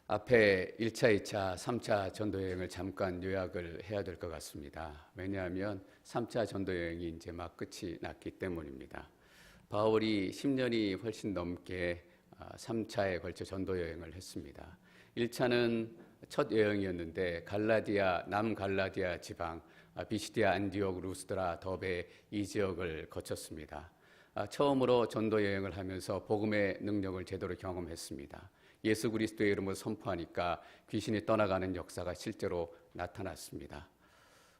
앞에 1차, 2차, 3차 전도여행을 잠깐 요약을 해야 될 것 같습니다. 왜냐하면 3차 전도여행이 이제 막 끝이 났기 때문입니다. 바울이 10년이 훨씬 넘게 3차에 걸쳐 전도여행을 했습니다. 1차는 첫 여행이었는데 남갈라디아 지방, 비시디아, 안디옥, 루스드라, 더베 이 지역을 거쳤습니다. 처음으로 전도여행을 하면서 복음의 능력을 제대로 경험했습니다. 예수 그리스도의 이름으로 선포하니까 귀신이 떠나가는 역사가 실제로 나타났습니다.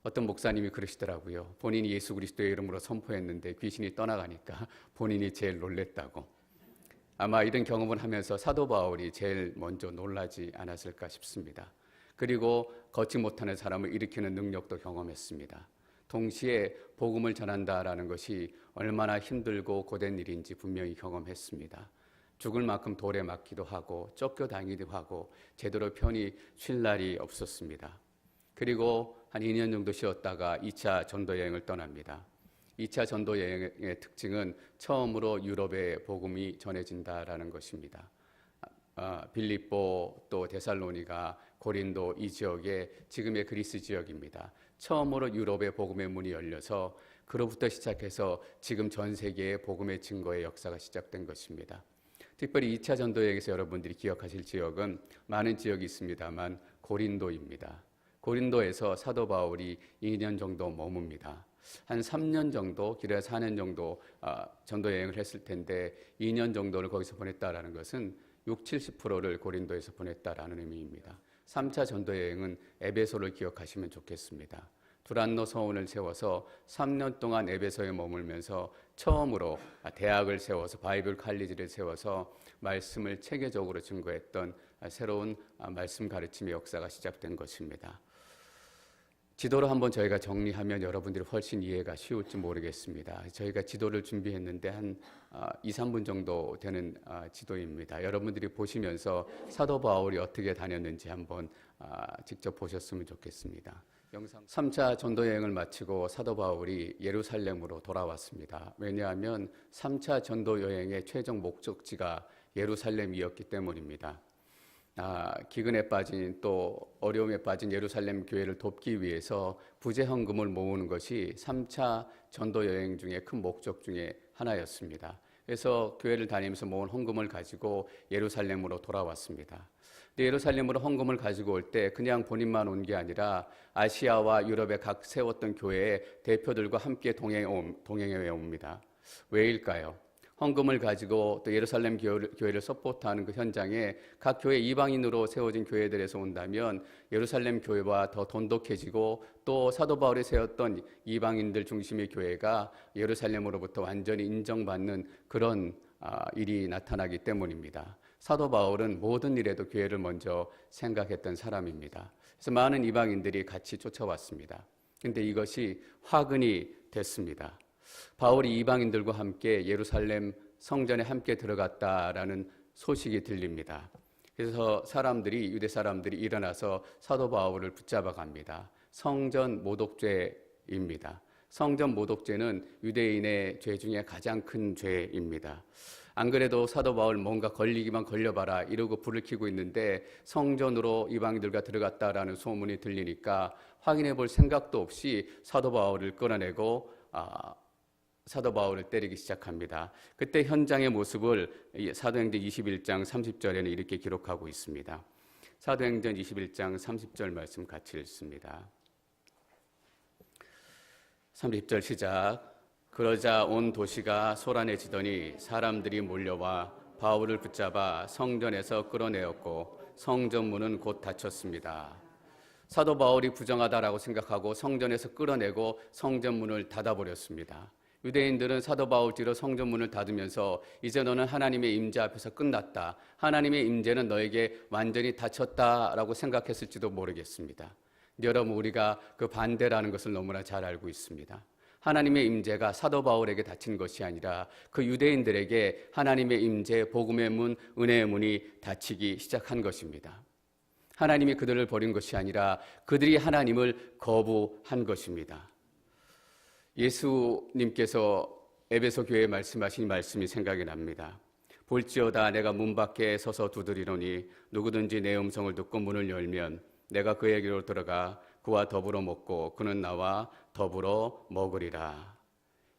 어떤 목사님이 그러시더라고요. 본인이 예수 그리스도의 이름으로 선포했는데 귀신이 떠나가니까 본인이 제일 놀랬다고. 아마 이런 경험을 하면서 사도 바울이 제일 먼저 놀라지 않았을까 싶습니다. 그리고 걷지 못하는 사람을 일으키는 능력도 경험했습니다. 동시에 복음을 전한다라는 것이 얼마나 힘들고 고된 일인지 분명히 경험했습니다. 죽을 만큼 돌에 맞기도 하고 쫓겨다니기도 하고 제대로 편히 쉴 날이 없었습니다. 그리고 한 2년 정도 쉬었다가 2차 전도여행을 떠납니다. 2차 전도여행의 특징은 처음으로 유럽의 복음이 전해진다라는 것입니다. 빌립보, 또 데살로니가, 고린도 이 지역의 지금의 그리스 지역입니다. 처음으로 유럽의 복음의 문이 열려서 그로부터 시작해서 지금 전 세계의 복음의 증거의 역사가 시작된 것입니다. 특별히 2차 전도여행에서 여러분들이 기억하실 지역은 많은 지역이 있습니다만 고린도입니다. 고린도에서 사도 바울이 2년 정도 머뭅니다. 한 3년 정도, 길어야 4년 정도 전도여행을 했을 텐데 2년 정도를 거기서 보냈다라는 것은 60-70%를 고린도에서 보냈다라는 의미입니다. 3차 전도여행은 에베소를 기억하시면 좋겠습니다. 두란노 서원을 세워서 3년 동안 에베소에 머물면서 처음으로 대학을 세워서 바이블 칼리지를 세워서 말씀을 체계적으로 증거했던 새로운 말씀 가르침의 역사가 시작된 것입니다. 지도를 한번 저희가 정리하면 여러분들이 훨씬 이해가 쉬울지 모르겠습니다. 저희가 지도를 준비했는데 한 2-3분 정도 되는 지도입니다. 여러분들이 보시면서 사도 바울이 어떻게 다녔는지 한번 직접 보셨으면 좋겠습니다. 3차 전도여행을 마치고 사도 바울이 예루살렘으로 돌아왔습니다. 왜냐하면 3차 전도여행의 최종 목적지가 예루살렘이었기 때문입니다. 기근에 빠진 또 어려움에 빠진 예루살렘 교회를 돕기 위해서 부재 헌금을 모으는 것이 3차 전도여행 중에 큰 목적 중에 하나였습니다. 그래서 교회를 다니면서 모은 헌금을 가지고 예루살렘으로 돌아왔습니다. 예루살렘으로 헌금을 가지고 올 때 그냥 본인만 온 게 아니라 아시아와 유럽에 각 세웠던 교회의 대표들과 함께 동행해 옵니다. 왜일까요? 헌금을 가지고 또 예루살렘 교회를 서포트하는 그 현장에 각 교회 이방인으로 세워진 교회들에서 온다면 예루살렘 교회와 더 돈독해지고 또 사도 바울이 세웠던 이방인들 중심의 교회가 예루살렘으로부터 완전히 인정받는 그런 일이 나타나기 때문입니다. 사도 바울은 모든 일에도 교회를 먼저 생각했던 사람입니다. 그래서 많은 이방인들이 같이 쫓아왔습니다. 그런데 이것이 화근이 됐습니다. 바울이 이방인들과 함께 예루살렘 성전에 함께 들어갔다라는 소식이 들립니다. 그래서 유대 사람들이 일어나서 사도 바울을 붙잡아 갑니다. 성전 모독죄입니다. 성전 모독죄는 유대인의 죄 중에 가장 큰 죄입니다. 안 그래도 사도 바울 뭔가 걸리기만 걸려봐라 이러고 불을 켜고 있는데 성전으로 이방인들과 들어갔다라는 소문이 들리니까 확인해 볼 생각도 없이 사도 바울을 끌어내고 사도 바울을 때리기 시작합니다. 그때 현장의 모습을 사도행전 21장 30절에는 이렇게 기록하고 있습니다. 사도행전 21장 30절 말씀 같이 읽습니다. 30절 시작. 그러자 온 도시가 소란해지더니 사람들이 몰려와 바울을 붙잡아 성전에서 끌어내었고 성전문은 곧 닫혔습니다. 사도 바울이 부정하다라고 생각하고 성전에서 끌어내고 성전문을 닫아버렸습니다. 유대인들은 사도 바울 뒤로 성전문을 닫으면서 이제 너는 하나님의 임재 앞에서 끝났다. 하나님의 임재는 너에게 완전히 닫혔다라고 생각했을지도 모르겠습니다. 여러분, 우리가 그 반대라는 것을 너무나 잘 알고 있습니다. 하나님의 임재가 사도 바울에게 닫힌 것이 아니라 그 유대인들에게 하나님의 임재, 복음의 문, 은혜의 문이 닫히기 시작한 것입니다. 하나님이 그들을 버린 것이 아니라 그들이 하나님을 거부한 것입니다. 예수님께서 에베소 교회에 말씀하신 말씀이 생각이 납니다. 볼지어다 내가 문 밖에 서서 두드리노니 누구든지 내 음성을 듣고 문을 열면 내가 그에게로 들어가 그와 더불어 먹고 그는 나와 더불어 먹으리라.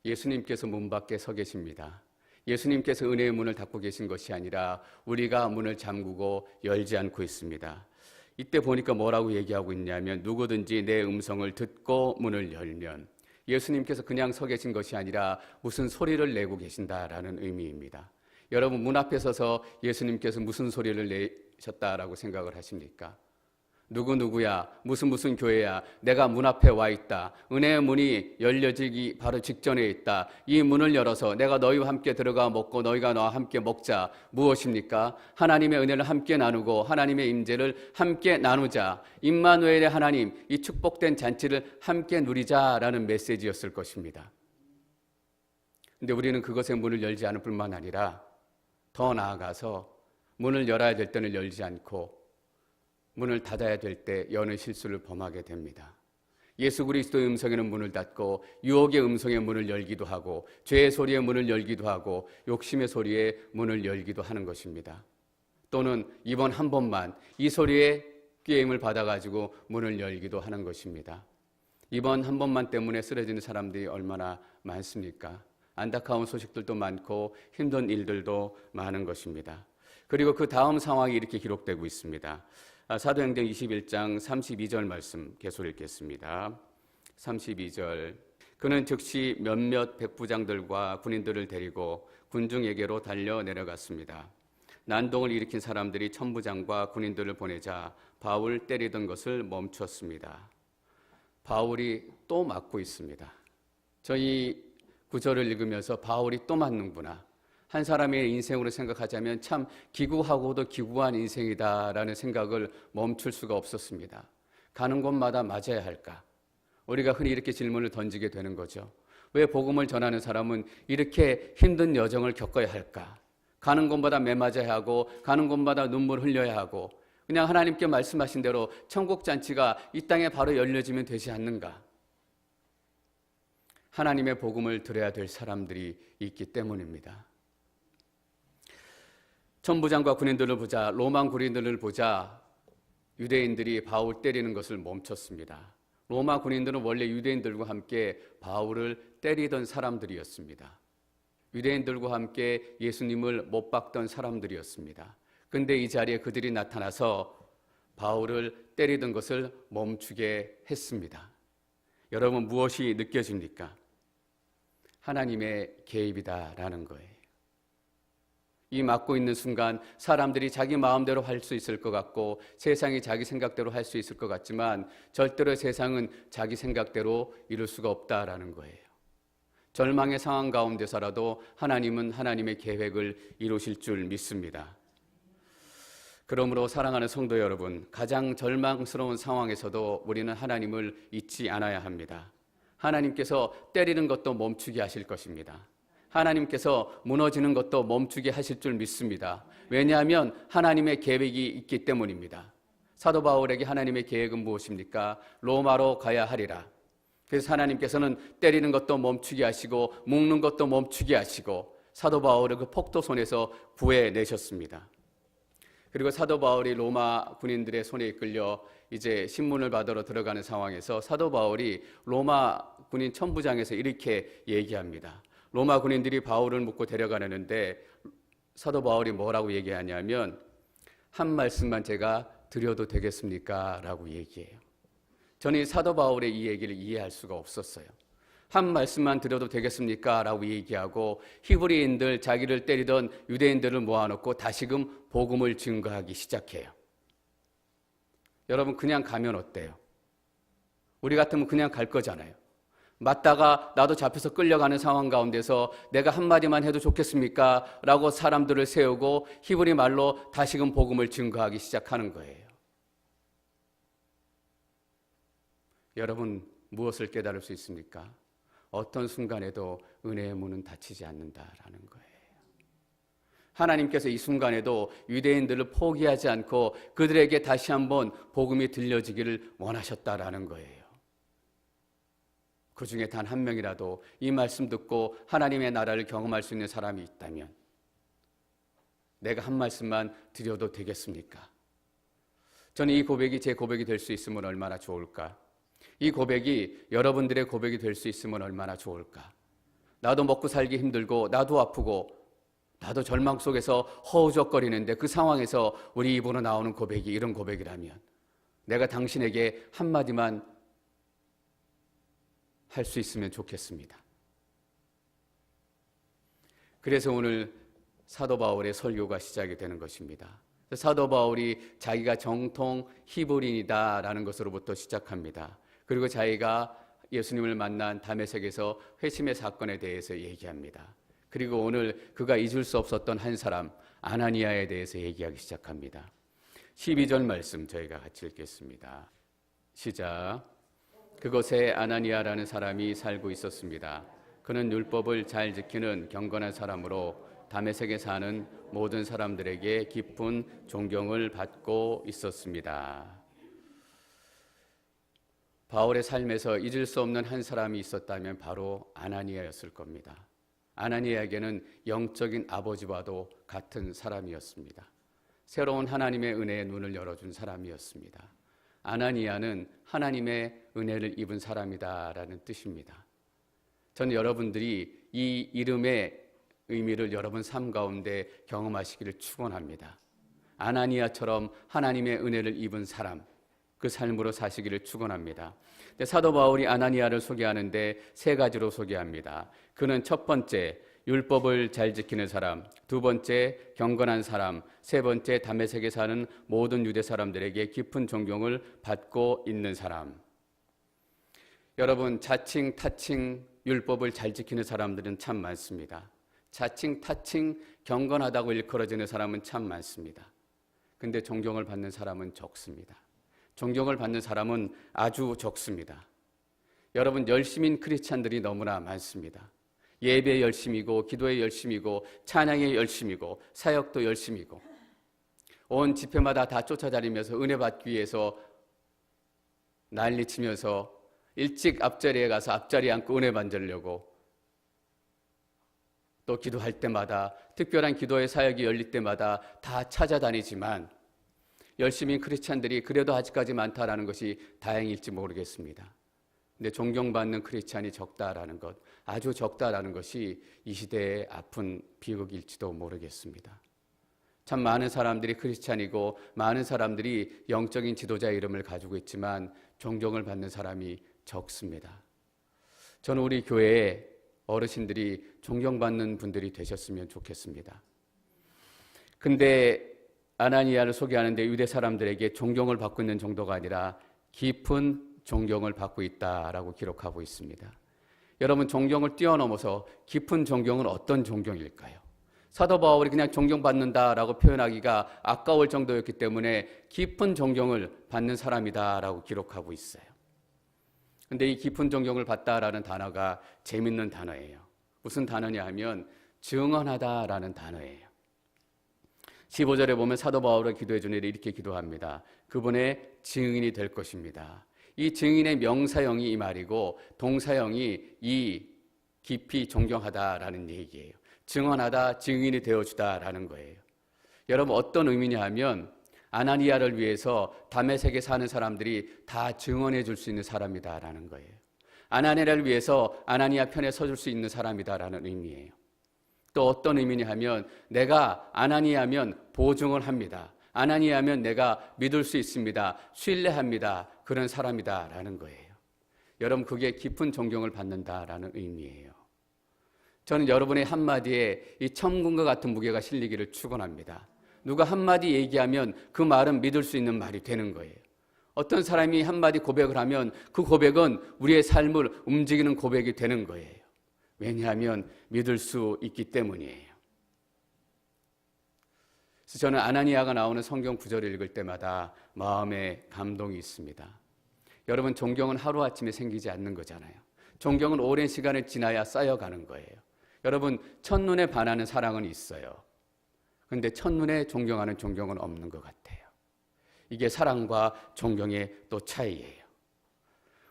예수님께서 문 밖에 서 계십니다. 예수님께서 은혜의 문을 닫고 계신 것이 아니라 우리가 문을 잠그고 열지 않고 있습니다. 이때 보니까 뭐라고 얘기하고 있냐면 누구든지 내 음성을 듣고 문을 열면, 예수님께서 그냥 서 계신 것이 아니라 무슨 소리를 내고 계신다라는 의미입니다. 여러분, 문 앞에 서서 예수님께서 무슨 소리를 내셨다라고 생각을 하십니까? 누구야, 무슨 교회야, 내가 문 앞에 와 있다, 은혜의 문이 열려지기 바로 직전에 있다, 이 문을 열어서 내가 너희와 함께 들어가 먹고 너희가 나와 함께 먹자. 무엇입니까? 하나님의 은혜를 함께 나누고 하나님의 임재를 함께 나누자, 임마누엘의 하나님, 이 축복된 잔치를 함께 누리자라는 메시지였을 것입니다. 근데 우리는 그것의 문을 열지 않을 뿐만 아니라 더 나아가서 문을 열어야 될 때는 열지 않고 문을 닫아야 될 때 여는 실수를 범하게 됩니다. 예수 그리스도의 음성에는 문을 닫고 유혹의 음성에 문을 열기도 하고 죄의 소리에 문을 열기도 하고 욕심의 소리에 문을 열기도 하는 것입니다. 또는 이번 한 번만 이 소리에 꾀임을 받아가지고 문을 열기도 하는 것입니다. 이번 한 번만 때문에 쓰러지는 사람들이 얼마나 많습니까? 안타까운 소식들도 많고 힘든 일들도 많은 것입니다. 그리고 그 다음 상황이 이렇게 기록되고 있습니다. 사도행전 21장 32절 말씀 계속 읽겠습니다. 32절. 그는 즉시 몇몇 백부장들과 군인들을 데리고 군중에게로 달려 내려갔습니다. 난동을 일으킨 사람들이 천부장과 군인들을 보내자 바울 때리던 것을 멈췄습니다. 바울이 또 맞고 있습니다. 저희 구절을 읽으면서 바울이 또 맞는구나, 한 사람의 인생으로 생각하자면 참 기구하고도 기구한 인생이다라는 생각을 멈출 수가 없었습니다. 가는 곳마다 맞아야 할까? 우리가 흔히 이렇게 질문을 던지게 되는 거죠. 왜 복음을 전하는 사람은 이렇게 힘든 여정을 겪어야 할까? 가는 곳마다 매맞아야 하고 가는 곳마다 눈물 흘려야 하고 그냥 하나님께 말씀하신 대로 천국 잔치가 이 땅에 바로 열려지면 되지 않는가? 하나님의 복음을 들어야 될 사람들이 있기 때문입니다. 천부장과 군인들을 보자, 로마 군인들을 보자 유대인들이 바울 때리는 것을 멈췄습니다. 로마 군인들은 원래 유대인들과 함께 바울을 때리던 사람들이었습니다. 유대인들과 함께 예수님을 못 박던 사람들이었습니다. 그런데 이 자리에 그들이 나타나서 바울을 때리던 것을 멈추게 했습니다. 여러분, 무엇이 느껴집니까? 하나님의 개입이다라는 거예요. 이 맞고 있는 순간 사람들이 자기 마음대로 할 수 있을 것 같고 세상이 자기 생각대로 할 수 있을 것 같지만 절대로 세상은 자기 생각대로 이룰 수가 없다라는 거예요. 절망의 상황 가운데서라도 하나님은 하나님의 계획을 이루실 줄 믿습니다. 그러므로 사랑하는 성도 여러분, 가장 절망스러운 상황에서도 우리는 하나님을 잊지 않아야 합니다. 하나님께서 때리는 것도 멈추게 하실 것입니다. 하나님께서 무너지는 것도 멈추게 하실 줄 믿습니다. 왜냐하면 하나님의 계획이 있기 때문입니다. 사도 바울에게 하나님의 계획은 무엇입니까? 로마로 가야 하리라. 그래서 하나님께서는 때리는 것도 멈추게 하시고 묶는 것도 멈추게 하시고 사도 바울을 그 폭도손에서 구해내셨습니다. 그리고 사도 바울이 로마 군인들의 손에 이끌려 이제 신문을 받으러 들어가는 상황에서 사도 바울이 로마 군인 천부장에서 이렇게 얘기합니다. 로마 군인들이 바울을 묶고 데려가려는데 사도 바울이 뭐라고 얘기하냐면 한 말씀만 제가 드려도 되겠습니까? 라고 얘기해요. 저는 사도 바울의 이 얘기를 이해할 수가 없었어요. 한 말씀만 드려도 되겠습니까? 라고 얘기하고 히브리인들, 자기를 때리던 유대인들을 모아놓고 다시금 복음을 증거하기 시작해요. 여러분, 그냥 가면 어때요? 우리 같으면 그냥 갈 거잖아요. 맞다가 나도 잡혀서 끌려가는 상황 가운데서 내가 한마디만 해도 좋겠습니까? 라고 사람들을 세우고 히브리 말로 다시금 복음을 증거하기 시작하는 거예요. 여러분, 무엇을 깨달을 수 있습니까? 어떤 순간에도 은혜의 문은 닫히지 않는다라는 거예요. 하나님께서 이 순간에도 유대인들을 포기하지 않고 그들에게 다시 한번 복음이 들려지기를 원하셨다라는 거예요. 그 중에 단 한 명이라도 이 말씀 듣고 하나님의 나라를 경험할 수 있는 사람이 있다면 내가 한 말씀만 드려도 되겠습니까? 저는 이 고백이 제 고백이 될 수 있으면 얼마나 좋을까? 이 고백이 여러분들의 고백이 될 수 있으면 얼마나 좋을까? 나도 먹고 살기 힘들고 나도 아프고 나도 절망 속에서 허우적거리는데 그 상황에서 우리 입으로 나오는 고백이 이런 고백이라면 내가 당신에게 한마디만 할 수 있으면 좋겠습니다. 그래서 오늘 사도 바울의 설교가 시작이 되는 것입니다. 사도 바울이 자기가 정통 히브리인이다라는 것으로부터 시작합니다. 그리고 자기가 예수님을 만난 다메섹에서 회심의 사건에 대해서 얘기합니다. 그리고 오늘 그가 잊을 수 없었던 한 사람 아나니아에 대해서 얘기하기 시작합니다. 12절 말씀 저희가 같이 읽겠습니다. 시작. 그곳에 아나니아라는 사람이 살고 있었습니다. 그는 율법을 잘 지키는 경건한 사람으로 다메섹에 사는 모든 사람들에게 깊은 존경을 받고 있었습니다. 바울의 삶에서 잊을 수 없는 한 사람이 있었다면 바로 아나니아였을 겁니다. 아나니아에게는 영적인 아버지와도 같은 사람이었습니다. 새로운 하나님의 은혜의 눈을 열어준 사람이었습니다. 아나니아는 하나님의 은혜를 입은 사람이다라는 뜻입니다. 저는 여러분들이 이 이름의 의미를 여러분 삶 가운데 경험하시기를 축원합니다. 아나니아처럼 하나님의 은혜를 입은 사람, 그 삶으로 사시기를 축원합니다. 사도 바울이 아나니아를 소개하는데 세 가지로 소개합니다. 그는 첫 번째, 율법을 잘 지키는 사람, 두 번째, 경건한 사람, 세 번째, 다메섹에 사는 모든 유대 사람들에게 깊은 존경을 받고 있는 사람. 여러분, 자칭, 타칭, 율법을 잘 지키는 사람들은 참 많습니다. 자칭, 타칭, 경건하다고 일컬어지는 사람은 참 많습니다. 근데 존경을 받는 사람은 적습니다. 존경을 받는 사람은 아주 적습니다. 여러분, 열심인 크리스찬들이 너무나 많습니다. 예배에 열심이고 기도에 열심이고 찬양에 열심이고 사역도 열심이고 온 집회마다 다 쫓아다니면서 은혜 받기 위해서 난리치면서 일찍 앞자리에 가서 앞자리에 앉고 은혜 받으려고 또 기도할 때마다 특별한 기도의 사역이 열릴 때마다 다 찾아다니지만 열심인 크리스찬들이 그래도 아직까지 많다라는 것이 다행일지 모르겠습니다. 근데 존경받는 크리스찬이 적다라는 것, 아주 적다라는 것이 이 시대의 아픈 비극일지도 모르겠습니다. 참 많은 사람들이 크리스찬이고 많은 사람들이 영적인 지도자의 이름을 가지고 있지만 존경을 받는 사람이 적습니다. 저는 우리 교회에 어르신들이 존경받는 분들이 되셨으면 좋겠습니다. 근데 아나니아를 소개하는데 유대 사람들에게 존경을 받고 있는 정도가 아니라 깊은 존경을 받고 있다라고 기록하고 있습니다. 여러분, 존경을 뛰어넘어서 깊은 존경은 어떤 존경일까요? 사도 바울이 그냥 존경받는다라고 표현하기가 아까울 정도였기 때문에 깊은 존경을 받는 사람이다라고 기록하고 있어요. 근데 이 깊은 존경을 받다라는 단어가 재밌는 단어예요. 무슨 단어냐 하면 증언하다라는 단어예요. 15절에 보면 사도 바울의 기도해 주는 일이 이렇게 기도합니다. 그분의 증인이 될 것입니다. 이 증인의 명사형이 이 말이고 동사형이 이 깊이 존경하다라는 얘기예요. 증언하다, 증인이 되어주다라는 거예요. 여러분, 어떤 의미냐 하면 아나니아를 위해서 다메섹에 사는 사람들이 다 증언해 줄 수 있는 사람이다라는 거예요. 아나니아를 위해서 아나니아 편에 서줄 수 있는 사람이다라는 의미예요. 또 어떤 의미냐 하면 내가 아나니아면 보증을 합니다. 아나니아면 내가 믿을 수 있습니다. 신뢰합니다. 그런 사람이다라는 거예요. 여러분, 그게 깊은 존경을 받는다라는 의미예요. 저는 여러분의 한마디에 이 천군과 같은 무게가 실리기를 축원합니다. 누가 한마디 얘기하면 그 말은 믿을 수 있는 말이 되는 거예요. 어떤 사람이 한마디 고백을 하면 그 고백은 우리의 삶을 움직이는 고백이 되는 거예요. 왜냐하면 믿을 수 있기 때문이에요. 그래서 저는 아나니아가 나오는 성경 구절을 읽을 때마다 마음에 감동이 있습니다. 여러분, 존경은 하루아침에 생기지 않는 거잖아요. 존경은 오랜 시간을 지나야 쌓여가는 거예요. 여러분, 첫눈에 반하는 사랑은 있어요. 그런데 첫눈에 존경하는 존경은 없는 것 같아요. 이게 사랑과 존경의 또 차이예요.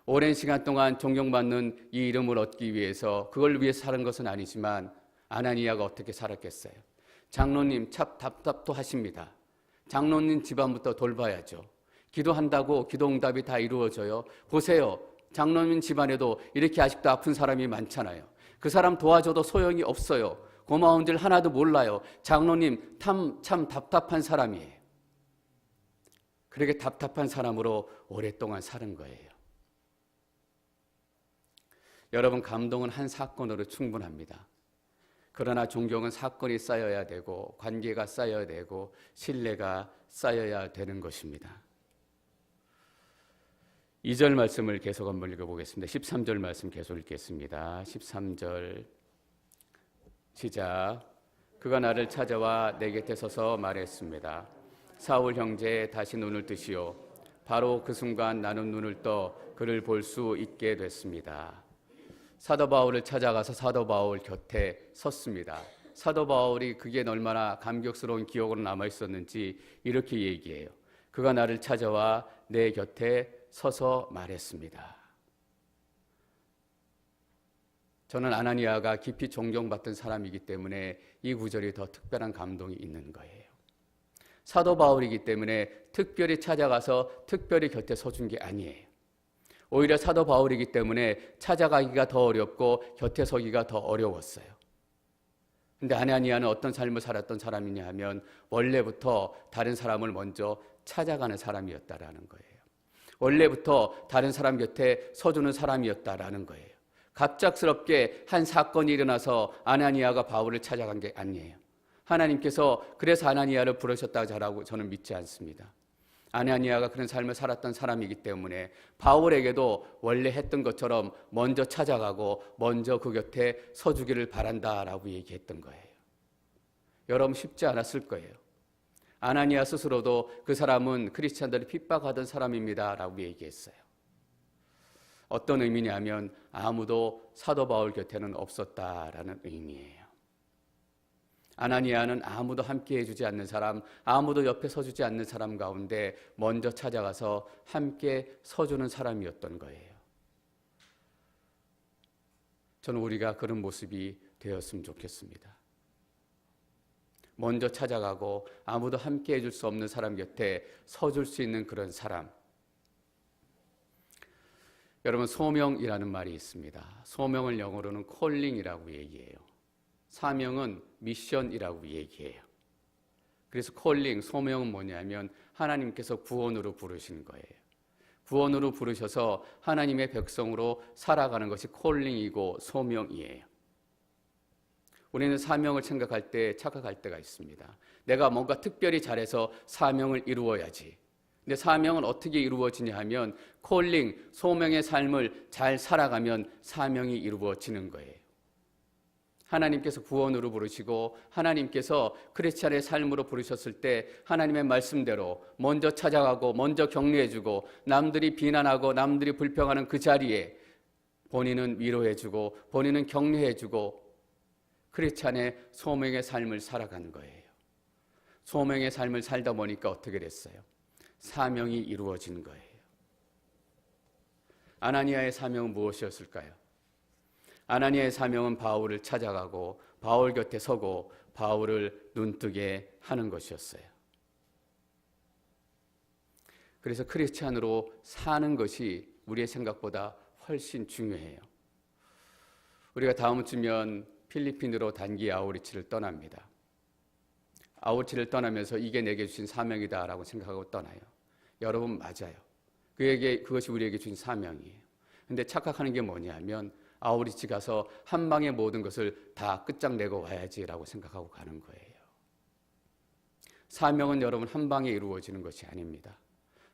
오랜 시간 동안 존경받는 이 이름을 얻기 위해서 그걸 위해서 사는 것은 아니지만 아나니아가 어떻게 살았겠어요? 장로님 참 답답도 하십니다. 장로님 집안부터 돌봐야죠. 기도한다고 기도응답이 다 이루어져요? 보세요. 장로님 집안에도 이렇게 아직도 아픈 사람이 많잖아요. 그 사람 도와줘도 소용이 없어요. 고마운 줄 하나도 몰라요. 장로님 참 답답한 사람이에요. 그렇게 답답한 사람으로 오랫동안 사는 거예요. 여러분, 감동은 한 사건으로 충분합니다. 그러나 존경은 사건이 쌓여야 되고 관계가 쌓여야 되고 신뢰가 쌓여야 되는 것입니다. 2절 말씀을 계속 한번 읽어보겠습니다. 13절 말씀 계속 읽겠습니다. 13절 시작. 그가 나를 찾아와 내 곁에 서서 말했습니다. 사울 형제, 다시 눈을 뜨시오. 바로 그 순간 나는 눈을 떠 그를 볼 수 있게 됐습니다. 사도 바울을 찾아가서 사도 바울 곁에 섰습니다. 사도 바울이 그게 얼마나 감격스러운 기억으로 남아있었는지 이렇게 얘기해요. 그가 나를 찾아와 내 곁에 서서 말했습니다. 저는 아나니아가 깊이 존경받던 사람이기 때문에 이 구절이 더 특별한 감동이 있는 거예요. 사도 바울이기 때문에 특별히 찾아가서 특별히 곁에 서준 게 아니에요. 오히려 사도 바울이기 때문에 찾아가기가 더 어렵고 곁에 서기가 더 어려웠어요. 근데 아나니아는 어떤 삶을 살았던 사람이냐 하면 원래부터 다른 사람을 먼저 찾아가는 사람이었다라는 거예요. 원래부터 다른 사람 곁에 서주는 사람이었다라는 거예요. 갑작스럽게 한 사건이 일어나서 아나니아가 바울을 찾아간 게 아니에요. 하나님께서 그래서 아나니아를 부르셨다고 저는 믿지 않습니다. 아나니아가 그런 삶을 살았던 사람이기 때문에 바울에게도 원래 했던 것처럼 먼저 찾아가고 먼저 그 곁에 서주기를 바란다라고 얘기했던 거예요. 여러분, 쉽지 않았을 거예요. 아나니아 스스로도 그 사람은 크리스찬들을 핍박하던 사람입니다라고 얘기했어요. 어떤 의미냐면 아무도 사도 바울 곁에는 없었다라는 의미예요. 아나니아는 아무도 함께 해주지 않는 사람, 아무도 옆에 서주지 않는 사람 가운데 먼저 찾아가서 함께 서주는 사람이었던 거예요. 저는 우리가 그런 모습이 되었으면 좋겠습니다. 먼저 찾아가고 아무도 함께 해줄 수 없는 사람 곁에 서줄 수 있는 그런 사람. 여러분, 소명이라는 말이 있습니다. 소명을 영어로는 콜링이라고 얘기해요. 사명은 미션이라고 얘기해요. 그래서 콜링, 소명은 뭐냐면 하나님께서 구원으로 부르신 거예요. 구원으로 부르셔서 하나님의 백성으로 살아가는 것이 콜링이고 소명이에요. 우리는 사명을 생각할 때 착각할 때가 있습니다. 내가 뭔가 특별히 잘해서 사명을 이루어야지. 근데 사명은 어떻게 이루어지냐 하면 콜링, 소명의 삶을 잘 살아가면 사명이 이루어지는 거예요. 하나님께서 구원으로 부르시고 하나님께서 크리스찬의 삶으로 부르셨을 때 하나님의 말씀대로 먼저 찾아가고 먼저 격려해주고 남들이 비난하고 남들이 불평하는 그 자리에 본인은 위로해주고 본인은 격려해주고 크리스찬의 소명의 삶을 살아가는 거예요. 소명의 삶을 살다 보니까 어떻게 됐어요? 사명이 이루어진 거예요. 아나니아의 사명은 무엇이었을까요? 아나니아의 사명은 바울을 찾아가고 바울 곁에 서고 바울을 눈뜨게 하는 것이었어요. 그래서 크리스찬으로 사는 것이 우리의 생각보다 훨씬 중요해요. 우리가 다음 주면 필리핀으로 단기 아우리치를 떠납니다. 아우리치를 떠나면서 이게 내게 주신 사명이다라고 생각하고 떠나요. 여러분, 맞아요. 그것이 우리에게 주신 사명이에요. 근데 착각하는 게 뭐냐면 아우리치 가서 한 방에 모든 것을 다 끝장내고 와야지라고 생각하고 가는 거예요. 사명은 여러분 한 방에 이루어지는 것이 아닙니다.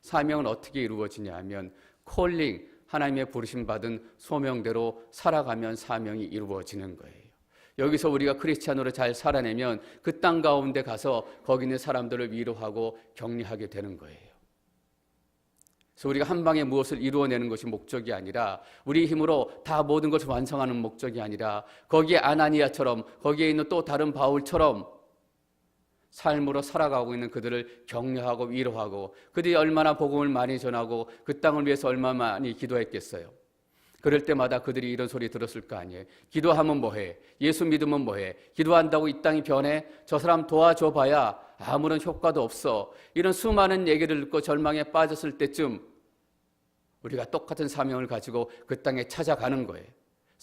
사명은 어떻게 이루어지냐 하면 콜링, 하나님의 부르심 받은 소명대로 살아가면 사명이 이루어지는 거예요. 여기서 우리가 크리스찬으로 잘 살아내면 그 땅 가운데 가서 거기 있는 사람들을 위로하고 격려하게 되는 거예요. 그래서 우리가 한 방에 무엇을 이루어내는 것이 목적이 아니라 우리 힘으로 다 모든 것을 완성하는 목적이 아니라 거기에 아나니아처럼 거기에 있는 또 다른 바울처럼 삶으로 살아가고 있는 그들을 격려하고 위로하고 그들이 얼마나 복음을 많이 전하고 그 땅을 위해서 얼마나 많이 기도했겠어요. 그럴 때마다 그들이 이런 소리 들었을 거 아니에요. 기도하면 뭐해? 예수 믿으면 뭐해? 기도한다고 이 땅이 변해? 저 사람 도와줘 봐야 아무런 효과도 없어. 이런 수많은 얘기를 듣고 절망에 빠졌을 때쯤 우리가 똑같은 사명을 가지고 그 땅에 찾아가는 거예요.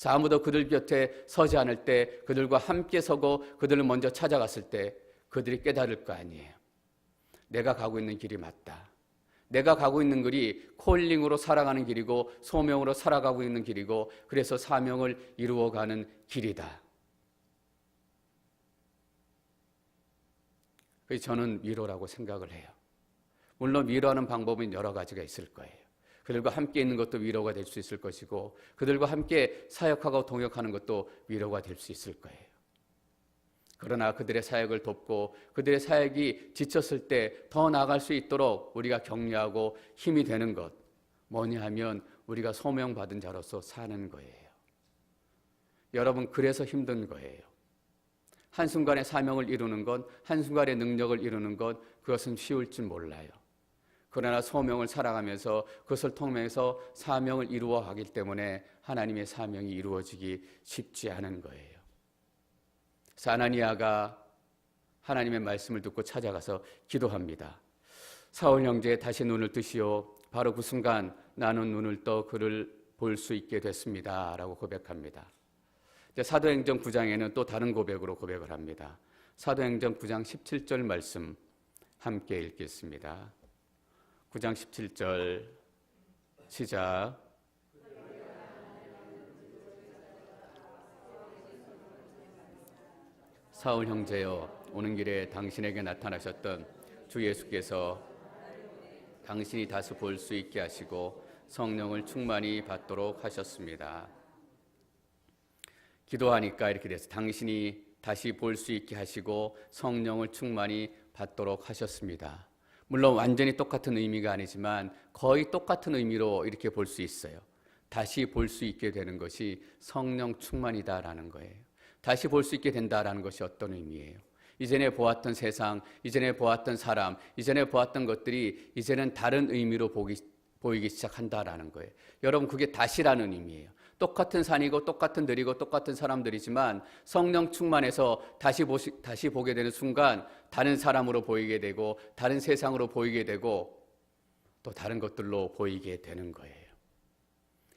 아무도 그들 곁에 서지 않을 때 그들과 함께 서고 그들을 먼저 찾아갔을 때 그들이 깨달을 거 아니에요. 내가 가고 있는 길이 맞다. 내가 가고 있는 길이 콜링으로 살아가는 길이고 소명으로 살아가고 있는 길이고 그래서 사명을 이루어가는 길이다. 그래서 저는 위로라고 생각을 해요. 물론 위로하는 방법은 여러 가지가 있을 거예요. 그들과 함께 있는 것도 위로가 될 수 있을 것이고 그들과 함께 사역하고 동역하는 것도 위로가 될 수 있을 거예요. 그러나 그들의 사역을 돕고 그들의 사역이 지쳤을 때 더 나아갈 수 있도록 우리가 격려하고 힘이 되는 것 뭐냐 하면 우리가 소명받은 자로서 사는 거예요. 여러분 그래서 힘든 거예요. 한순간에 사명을 이루는 것, 한순간에 능력을 이루는 것 그것은 쉬울 줄 몰라요. 그러나 소명을 살아가면서 그것을 통해서 사명을 이루어 가기 때문에 하나님의 사명이 이루어지기 쉽지 않은 거예요. 아나니아가 하나님의 말씀을 듣고 찾아가서 기도합니다. 사울 형제 다시 눈을 뜨시오. 바로 그 순간 나는 눈을 떠 그를 볼 수 있게 됐습니다. 라고 고백합니다. 사도행전 9장에는 또 다른 고백으로 고백을 합니다. 사도행전 9장 17절 말씀 함께 읽겠습니다. 9장 17절 시작. 사울 형제여 오는 길에 당신에게 나타나셨던 주 예수께서 당신이 다시 볼 수 있게 하시고 성령을 충만히 받도록 하셨습니다. 기도하니까 이렇게 돼서 당신이 다시 볼 수 있게 하시고 성령을 충만히 받도록 하셨습니다. 물론 완전히 똑같은 의미가 아니지만 거의 똑같은 의미로 이렇게 볼 수 있어요. 다시 볼 수 있게 되는 것이 성령 충만이다라는 거예요. 다시 볼 수 있게 된다라는 것이 어떤 의미예요? 이전에 보았던 세상, 이전에 보았던 사람, 이전에 보았던 것들이 이제는 다른 의미로 보이기 시작한다라는 거예요. 여러분 그게 다시라는 의미예요. 똑같은 산이고 똑같은 들이고 똑같은 사람들이지만 성령 충만해서 다시 보게 되는 순간 다른 사람으로 보이게 되고 다른 세상으로 보이게 되고 또 다른 것들로 보이게 되는 거예요.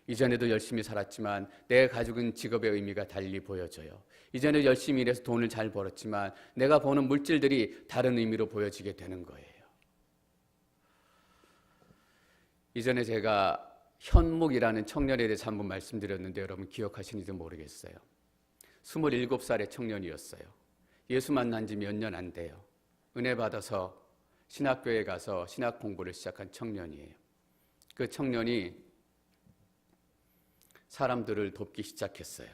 이전에도 열심히 살았지만 내가 가지고 있는 직업의 의미가 달리 보여져요. 이전에 열심히 일해서 돈을 잘 벌었지만 내가 보는 물질들이 다른 의미로 보여지게 되는 거예요. 이전에 제가 현묵이라는 청년에 대해서 한번 말씀드렸는데 여러분 기억하시는지 모르겠어요. 27살의 청년이었어요. 예수 만난 지 몇 년 안 돼요. 은혜 받아서 신학교에 가서 신학 공부를 시작한 청년이에요. 그 청년이 사람들을 돕기 시작했어요.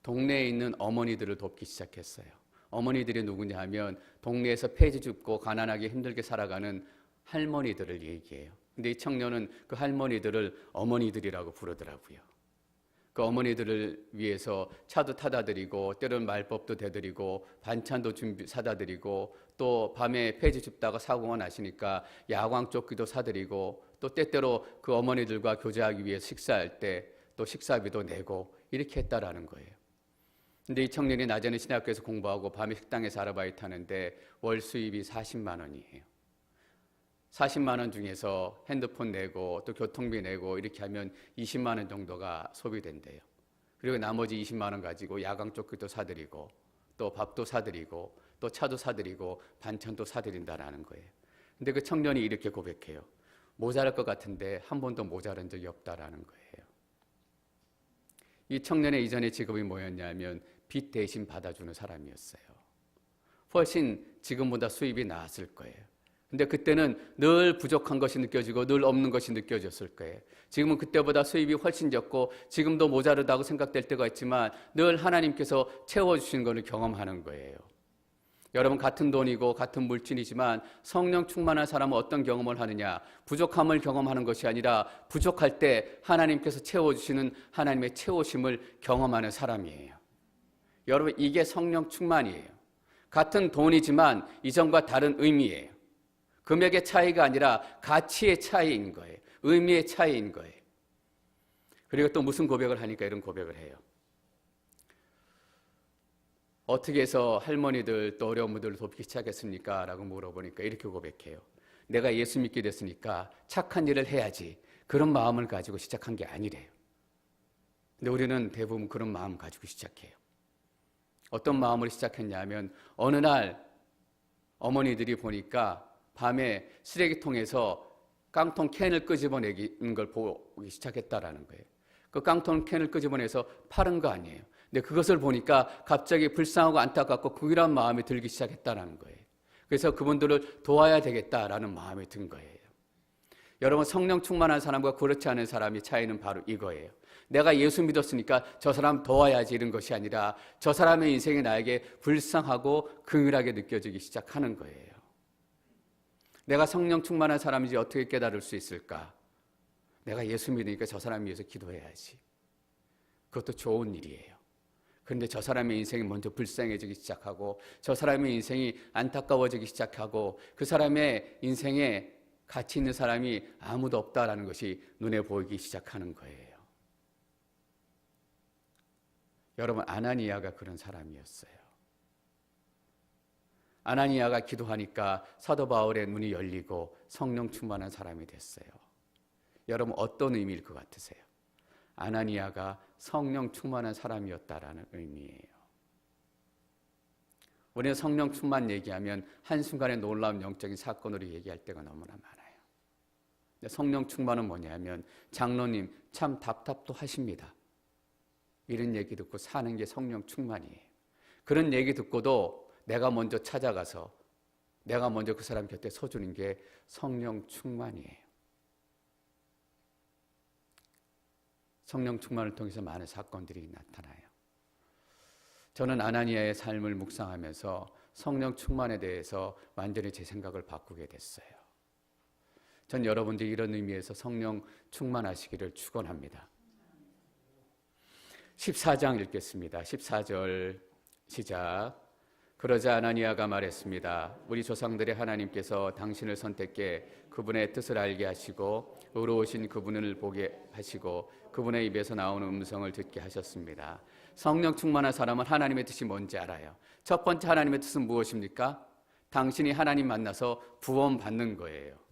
동네에 있는 어머니들을 돕기 시작했어요. 어머니들이 누구냐 하면 동네에서 폐지 줍고 가난하게 힘들게 살아가는 할머니들을 얘기해요. 근데 이 청년은 그 할머니들을 어머니들이라고 부르더라고요. 그 어머니들을 위해서 차도 타다 드리고 때로는 말법도 대드리고 반찬도 사다 드리고 또 밤에 폐지 줍다가 사고가 나시니까 야광 조끼도 사드리고 또 때때로 그 어머니들과 교제하기 위해 식사할 때 또 식사비도 내고 이렇게 했다라는 거예요. 근데 이 청년이 낮에는 신학교에서 공부하고 밤에 식당에서 아르바이트 하는데 월 수입이 40만 원이에요. 40만 원 중에서 핸드폰 내고 또 교통비 내고 이렇게 하면 20만 원 정도가 소비된대요. 그리고 나머지 20만 원 가지고 야광 조끼도 사드리고 또 밥도 사드리고 또 차도 사드리고 반찬도 사드린다라는 거예요. 근데 그 청년이 이렇게 고백해요. 모자랄 것 같은데 한 번도 모자란 적이 없다라는 거예요. 이 청년의 이전의 직업이 뭐였냐면 빚 대신 받아주는 사람이었어요. 훨씬 지금보다 수입이 나았을 거예요. 근데 그때는 늘 부족한 것이 느껴지고 늘 없는 것이 느껴졌을 거예요. 지금은 그때보다 수입이 훨씬 적고 지금도 모자르다고 생각될 때가 있지만 늘 하나님께서 채워주시는 것을 경험하는 거예요. 여러분 같은 돈이고 같은 물질이지만 성령 충만한 사람은 어떤 경험을 하느냐? 부족함을 경험하는 것이 아니라 부족할 때 하나님께서 채워주시는 하나님의 채우심을 경험하는 사람이에요. 여러분 이게 성령 충만이에요. 같은 돈이지만 이전과 다른 의미예요. 금액의 차이가 아니라 가치의 차이인 거예요. 의미의 차이인 거예요. 그리고 또 무슨 고백을 하니까 이런 고백을 해요. 어떻게 해서 할머니들 또 어려운 분들을 돕기 시작했습니까? 라고 물어보니까 이렇게 고백해요. 내가 예수 믿게 됐으니까 착한 일을 해야지. 그런 마음을 가지고 시작한 게 아니래요. 근데 우리는 대부분 그런 마음 가지고 시작해요. 어떤 마음으로 시작했냐면 어느 날 어머니들이 보니까 밤에 쓰레기통에서 깡통 캔을 끄집어내는 걸 보기 시작했다라는 거예요. 그 깡통 캔을 끄집어내서 파는 거 아니에요. 근데 그것을 보니까 갑자기 불쌍하고 안타깝고 극렬한 마음이 들기 시작했다는 거예요. 그래서 그분들을 도와야 되겠다라는 마음이 든 거예요. 여러분, 성령 충만한 사람과 그렇지 않은 사람의 차이는 바로 이거예요. 내가 예수 믿었으니까 저 사람 도와야지 이런 것이 아니라 저 사람의 인생이 나에게 불쌍하고 긍휼하게 느껴지기 시작하는 거예요. 내가 성령 충만한 사람인지 어떻게 깨달을 수 있을까? 내가 예수 믿으니까 저 사람 위해서 기도해야지. 그것도 좋은 일이에요. 그런데 저 사람의 인생이 먼저 불쌍해지기 시작하고 저 사람의 인생이 안타까워지기 시작하고 그 사람의 인생에 가치 있는 사람이 아무도 없다라는 것이 눈에 보이기 시작하는 거예요. 여러분, 아나니아가 그런 사람이었어요. 아나니아가 기도하니까 사도 바울의 눈이 열리고 성령 충만한 사람이 됐어요. 여러분, 어떤 의미일 것 같으세요? 아나니아가 성령 충만한 사람이었다라는 의미예요. 우리는 성령 충만 얘기하면 한순간에 놀라운 영적인 사건으로 얘기할 때가 너무나 많아요. 근데 성령 충만은 뭐냐면 장로님 참 답답도 하십니다. 이런 얘기 듣고 사는 게 성령 충만이에요. 그런 얘기 듣고도 내가 먼저 찾아가서 내가 먼저 그 사람 곁에 서주는 게 성령 충만이에요. 성령 충만을 통해서 많은 사건들이 나타나요. 저는 아나니아의 삶을 묵상하면서 성령 충만에 대해서 완전히 제 생각을 바꾸게 됐어요. 전 여러분들이 이런 의미에서 성령 충만하시기를 축원합니다. 14장 읽겠습니다. 14절 시작. 그러자 아나니아가 말했습니다. 우리 조상들의 하나님께서 당신을 선택해 그분의 뜻을 알게 하시고 의로우신 그분을 보게 하시고 그분의 입에서 나오는 음성을 듣게 하셨습니다. 성령 충만한 사람은 하나님의 뜻이 뭔지 알아요. 첫 번째 하나님의 뜻은 무엇입니까? 당신이 하나님 만나서 구원받는 거예요.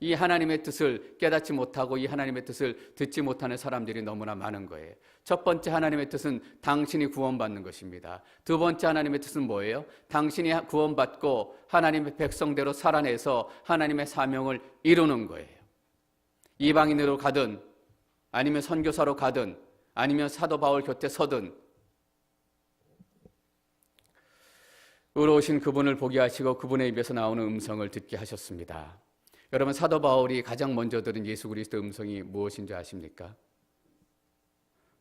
이 하나님의 뜻을 깨닫지 못하고 이 하나님의 뜻을 듣지 못하는 사람들이 너무나 많은 거예요. 첫 번째 하나님의 뜻은 당신이 구원받는 것입니다. 두 번째 하나님의 뜻은 뭐예요? 당신이 구원받고 하나님의 백성대로 살아내서 하나님의 사명을 이루는 거예요. 이방인으로 가든 아니면 선교사로 가든 아니면 사도 바울 곁에 서든 의로우신 그분을 보게 하시고 그분의 입에서 나오는 음성을 듣게 하셨습니다. 여러분, 사도 바울이 가장 먼저 들은 예수 그리스도 음성이 무엇인 줄 아십니까?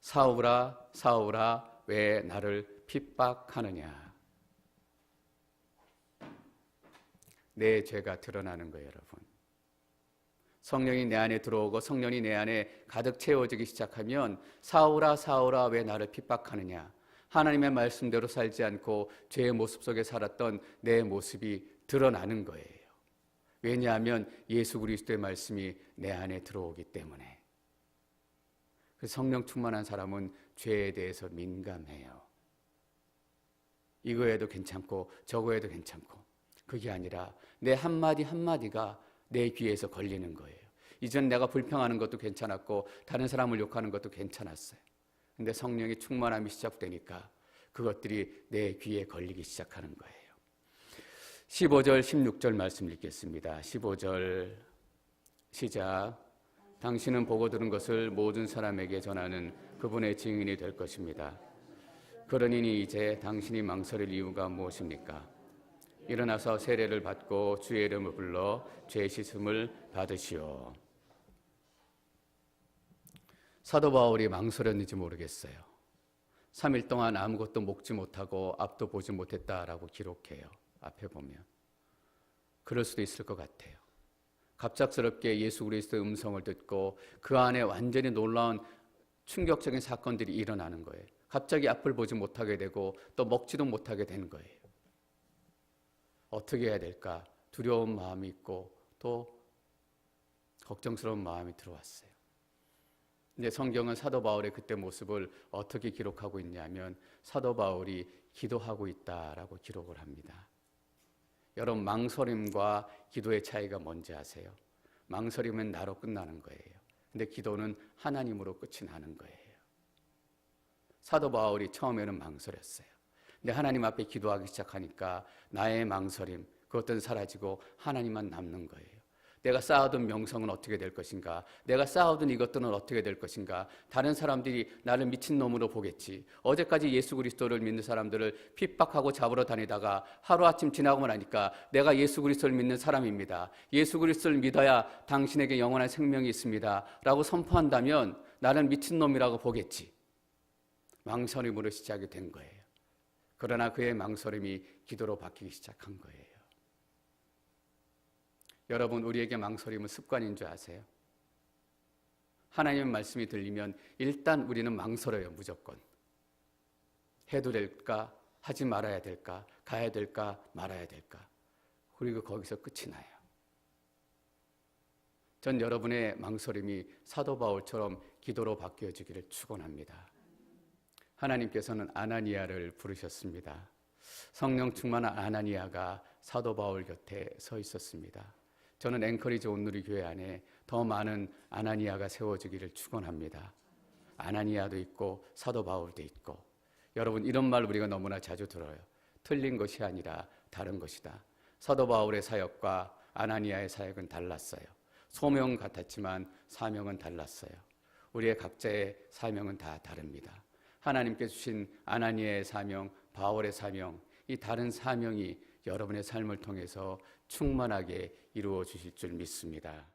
사울아, 사울아, 왜 나를 핍박하느냐? 내 죄가 드러나는 거예요, 여러분. 성령이 내 안에 들어오고 성령이 내 안에 가득 채워지기 시작하면 사울아, 사울아, 왜 나를 핍박하느냐? 하나님의 말씀대로 살지 않고 죄의 모습 속에 살았던 내 모습이 드러나는 거예요. 왜냐하면 예수 그리스도의 말씀이 내 안에 들어오기 때문에. 성령 충만한 사람은 죄에 대해서 민감해요. 이거 해도 괜찮고 저거 해도 괜찮고 그게 아니라 내 한마디 한마디가 내 귀에서 걸리는 거예요. 이전 내가 불평하는 것도 괜찮았고 다른 사람을 욕하는 것도 괜찮았어요. 근데 성령의 충만함이 시작되니까 그것들이 내 귀에 걸리기 시작하는 거예요. 15절 16절 말씀 읽겠습니다. 15절 시작. 당신은 보고 들은 것을 모든 사람에게 전하는 그분의 증인이 될 것입니다. 그러니 이제 당신이 망설일 이유가 무엇입니까? 일어나서 세례를 받고 주의 이름을 불러 죄 씻음을 받으시오. 사도 바울이 망설였는지 모르겠어요. 3일 동안 아무것도 먹지 못하고 앞도 보지 못했다라고 기록해요. 앞에 보면 그럴 수도 있을 것 같아요. 갑작스럽게 예수 그리스도의 음성을 듣고 그 안에 완전히 놀라운 충격적인 사건들이 일어나는 거예요. 갑자기 앞을 보지 못하게 되고 또 먹지도 못하게 된 거예요. 어떻게 해야 될까? 두려운 마음이 있고 또 걱정스러운 마음이 들어왔어요. 근데 성경은 사도 바울의 그때 모습을 어떻게 기록하고 있냐면 사도 바울이 기도하고 있다라고 기록을 합니다. 여러분, 망설임과 기도의 차이가 뭔지 아세요? 망설임은 나로 끝나는 거예요. 근데 기도는 하나님으로 끝이 나는 거예요. 사도 바울이 처음에는 망설였어요. 근데 하나님 앞에 기도하기 시작하니까 나의 망설임, 그것들은 사라지고 하나님만 남는 거예요. 내가 쌓아둔 명성은 어떻게 될 것인가? 내가 쌓아둔 이것들은 어떻게 될 것인가? 다른 사람들이 나를 미친놈으로 보겠지. 어제까지 예수 그리스도를 믿는 사람들을 핍박하고 잡으러 다니다가 하루아침 지나고 나니까 내가 예수 그리스도를 믿는 사람입니다. 예수 그리스도를 믿어야 당신에게 영원한 생명이 있습니다. 라고 선포한다면 나를 미친놈이라고 보겠지. 망설임으로 시작이 된 거예요. 그러나 그의 망설임이 기도로 바뀌기 시작한 거예요. 여러분, 우리에게 망설임은 습관인 줄 아세요? 하나님의 말씀이 들리면 일단 우리는 망설여요. 무조건. 해도 될까? 하지 말아야 될까? 가야 될까? 말아야 될까? 그리고 거기서 끝이 나요. 전 여러분의 망설임이 사도 바울처럼 기도로 바뀌어지기를 축원합니다. 하나님께서는 아나니아를 부르셨습니다. 성령 충만한 아나니아가 사도 바울 곁에 서 있었습니다. 저는 앵커리지 온누리 교회 안에 더 많은 아나니아가 세워지기를 축원합니다. 아나니아도 있고 사도 바울도 있고. 여러분, 이런 말 우리가 너무나 자주 들어요. 틀린 것이 아니라 다른 것이다. 사도 바울의 사역과 아나니아의 사역은 달랐어요. 소명은 같았지만 사명은 달랐어요. 우리의 각자의 사명은 다 다릅니다. 하나님께 주신 아나니아의 사명, 바울의 사명, 이 다른 사명이 여러분의 삶을 통해서 충만하게 이루어 주실 줄 믿습니다.